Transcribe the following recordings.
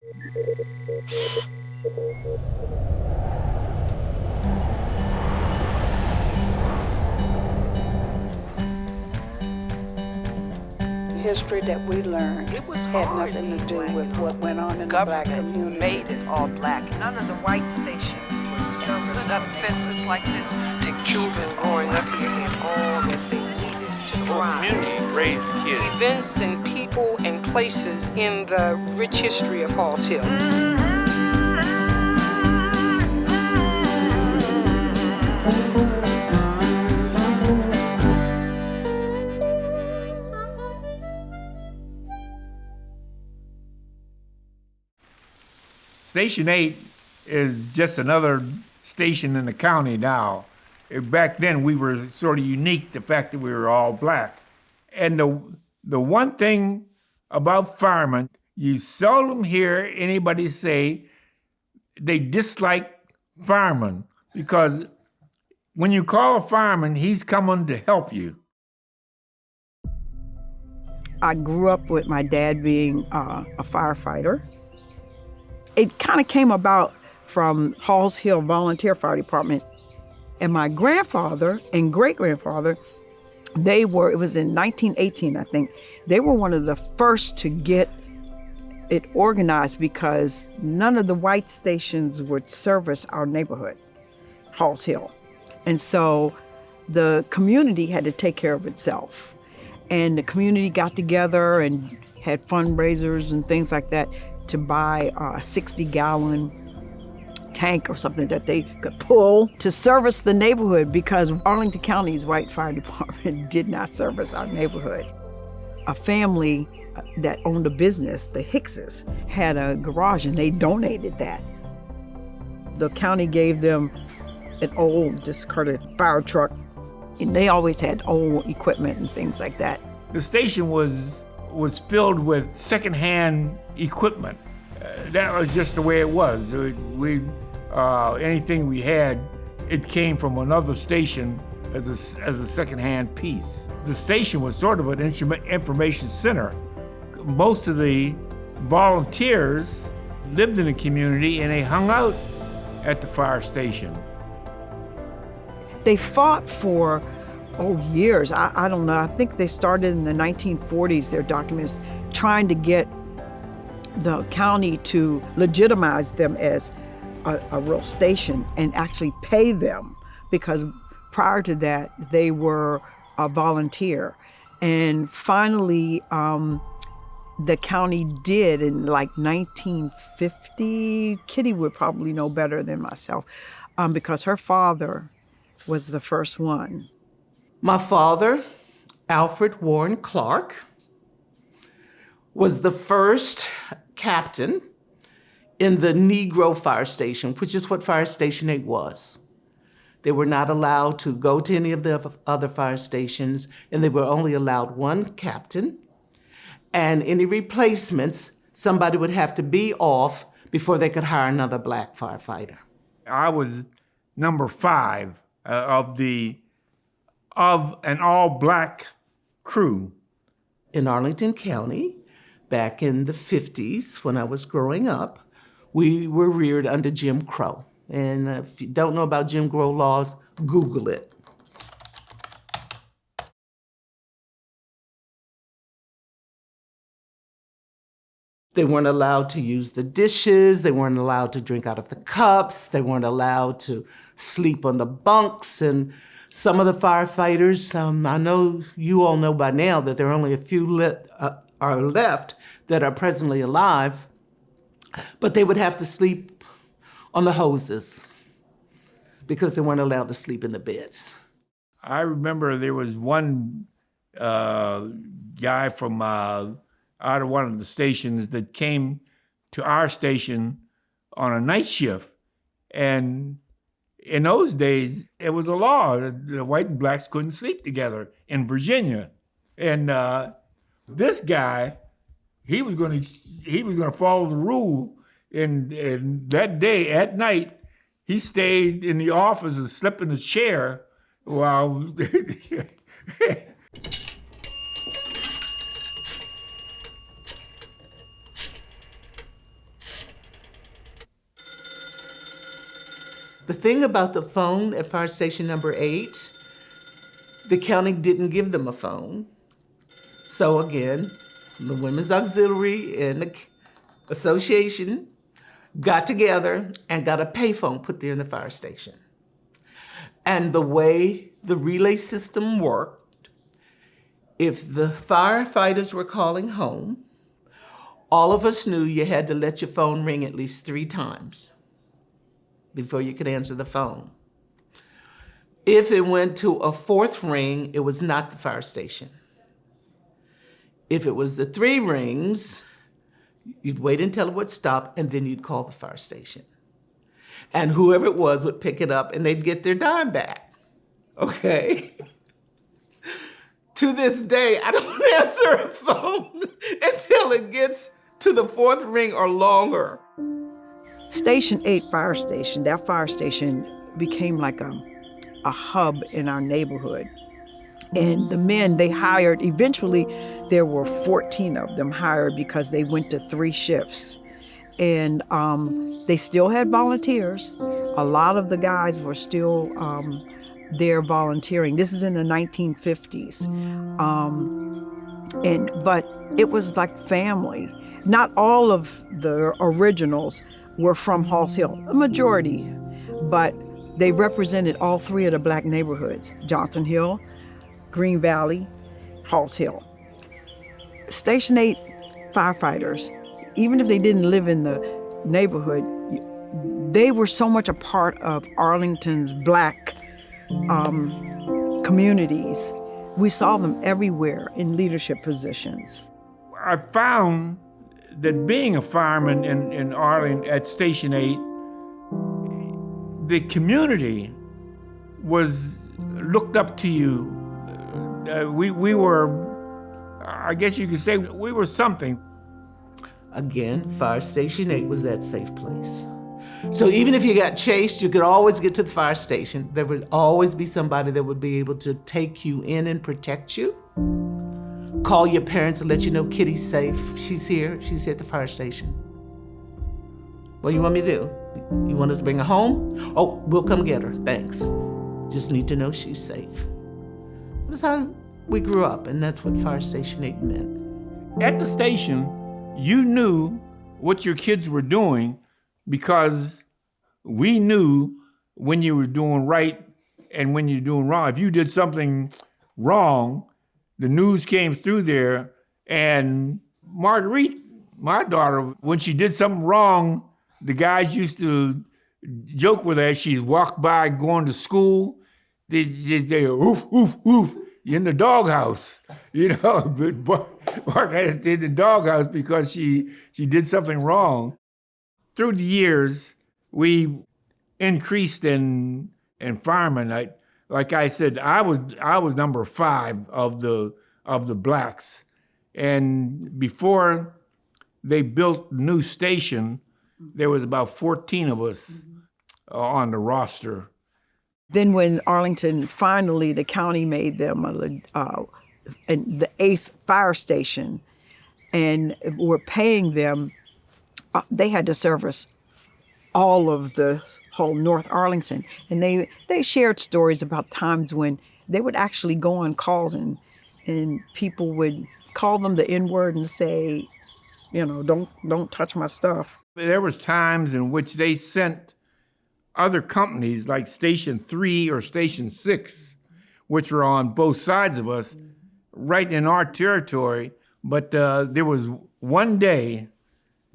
History that we learned had nothing to do with what went on in the black community. Made it all black. None of the white stations would service put up fences like this to children growing up here had all that they needed to thrive. Community raised kids. Events and people and places in the rich history of Halls Hill. Station 8 is just another station in the county now. Back then, we were sort of unique, the fact that we were all black. And the one thing about firemen, you seldom hear anybody say they dislike firemen, because when you call a fireman, he's coming to help you. I grew up with my dad being a firefighter. It kind of came about from Halls Hill Volunteer Fire Department. And my grandfather and great-grandfather, it was in 1918, I think, they were one of the first to get it organized because none of the white stations would service our neighborhood, Halls Hill. And so the community had to take care of itself. And the community got together and had fundraisers and things like that to buy a 60-gallon tank or something that they could pull to service the neighborhood, because Arlington County's white fire department did not service our neighborhood. A family that owned a business, the Hickses, had a garage and they donated that. The county gave them an old discarded fire truck, and they always had old equipment and things like that. The station was filled with secondhand equipment. That was just the way it was. Anything we had, it came from another station as a secondhand piece. The station was sort of an information center. Most of the volunteers lived in the community and they hung out at the fire station. They fought for years. I don't know. I think they started in the 1940s, their documents, trying to get the county to legitimize them as a real station and actually pay them, because prior to that, they were a volunteer. And finally, the county did in like 1950. Kitty would probably know better than myself, because her father was the first one. My father, Alfred Warren Clark, was the first captain in the Negro Fire Station, which is what Fire Station 8 was. They were not allowed to go to any of the other fire stations, and they were only allowed one captain. And any replacements, somebody would have to be off before they could hire another black firefighter. I was number 5 of an all-black crew. In Arlington County, back in the 50s, when I was growing up, we were reared under Jim Crow. And if you don't know about Jim Crow laws, Google it. They weren't allowed to use the dishes. They weren't allowed to drink out of the cups. They weren't allowed to sleep on the bunks. And some of the firefighters, I know you all know by now that there are only a few are left that are presently alive, but they would have to sleep on the hoses because they weren't allowed to sleep in the beds. I remember there was one guy from out of one of the stations that came to our station on a night shift. And in those days, it was a law that the white and blacks couldn't sleep together in Virginia. And this guy, he was going to follow the rule. And that day, at night, he stayed in the office and slept in the chair while The thing about the phone at fire station number 8, the county didn't give them a phone. So again, the Women's Auxiliary and the association got together and got a payphone put there in the fire station. And the way the relay system worked, if the firefighters were calling home, all of us knew you had to let your phone ring at least 3 times before you could answer the phone. If it went to a 4th ring, it was not the fire station. If it was the 3 rings, you'd wait until it would stop, and then you'd call the fire station. And whoever it was would pick it up, and they'd get their dime back. Okay? To this day, I don't answer a phone until it gets to the 4th ring or longer. Station 8 fire station, that fire station became like a hub in our neighborhood. And the men they hired, eventually there were 14 of them hired because they went to 3 shifts. And they still had volunteers. A lot of the guys were still there volunteering. This is in the 1950s. But it was like family. Not all of the originals were from Halls Hill, a majority, but they represented all 3 of the black neighborhoods: Johnson Hill, Green Valley, Halls Hill. Station 8 firefighters, even if they didn't live in the neighborhood, they were so much a part of Arlington's black communities. We saw them everywhere in leadership positions. I found that being a fireman in Arlington at Station 8, the community was looked up to you. We were, I guess you could say, we were something. Again, fire station 8 was that safe place. So even if you got chased, you could always get to the fire station. There would always be somebody that would be able to take you in and protect you. Call your parents and let you know Kitty's safe. She's here at the fire station. What do you want me to do? You want us to bring her home? Oh, we'll come get her, thanks. Just need to know she's safe. That's how we grew up, and that's what fire station 8 meant. At the station, you knew what your kids were doing because we knew when you were doing right and when you're doing wrong. If you did something wrong, the news came through there, and Marguerite, my daughter, when she did something wrong, the guys used to joke with her as she's walked by going to school. They oof, oof, oof, you're in the doghouse, you know. But Margaret's in the doghouse because she did something wrong. Through the years, we increased in firemen. Like I said, I was number 5 of the blacks, and before they built the new station, there was about 14 of us on the roster. Then when Arlington, finally, the county made them the 8th fire station, and were paying them, they had to service all of the whole North Arlington. And they shared stories about times when they would actually go on calls and people would call them the N-word and say, you know, don't touch my stuff. There was times in which they sent other companies like Station 3 or Station 6, which were on both sides of us, right in our territory. But there was one day,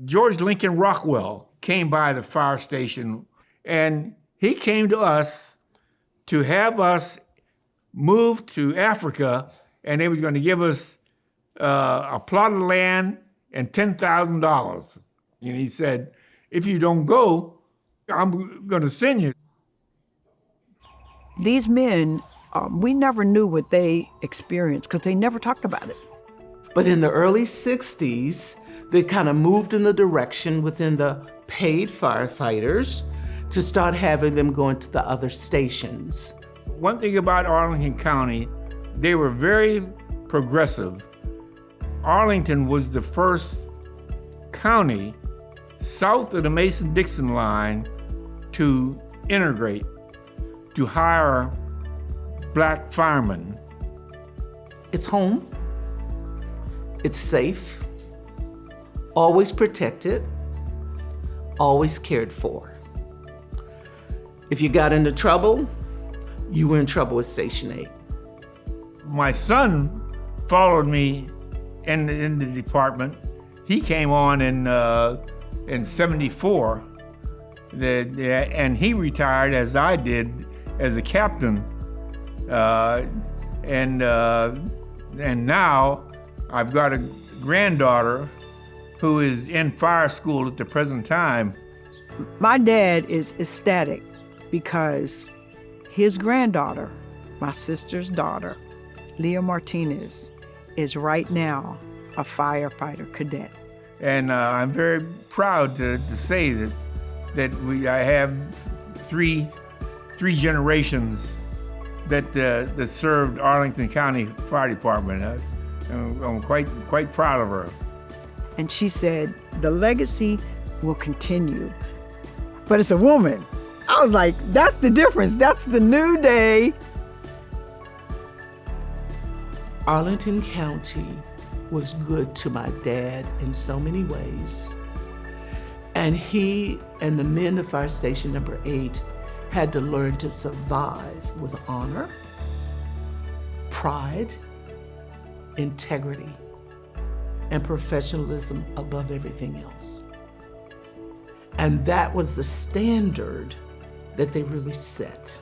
George Lincoln Rockwell came by the fire station, and he came to us to have us move to Africa, and they was going to give us a plot of land and $10,000. And he said, if you don't go, I'm going to send you. These men, we never knew what they experienced because they never talked about it. But in the early 60s, they kind of moved in the direction within the paid firefighters to start having them going to the other stations. One thing about Arlington County, they were very progressive. Arlington was the first county south of the Mason-Dixon line to integrate to hire black firemen? It's home. It's safe. Always protected. Always cared for. If you got into trouble, you were in trouble with Station 8. My son followed me in the department. He came on in '74, and he retired as I did as a captain. And now I've got a granddaughter who is in fire school at the present time. My dad is ecstatic because his granddaughter, my sister's daughter, Leah Martinez, is right now a firefighter cadet. And I'm very proud to say that I have three generations that served Arlington County Fire Department. I'm quite proud of her. And she said, the legacy will continue, but it's a woman. I was like, that's the difference. That's the new day. Arlington County was good to my dad in so many ways. And he and the men of Fire Station number 8 had to learn to survive with honor, pride, integrity, and professionalism above everything else. And that was the standard that they really set.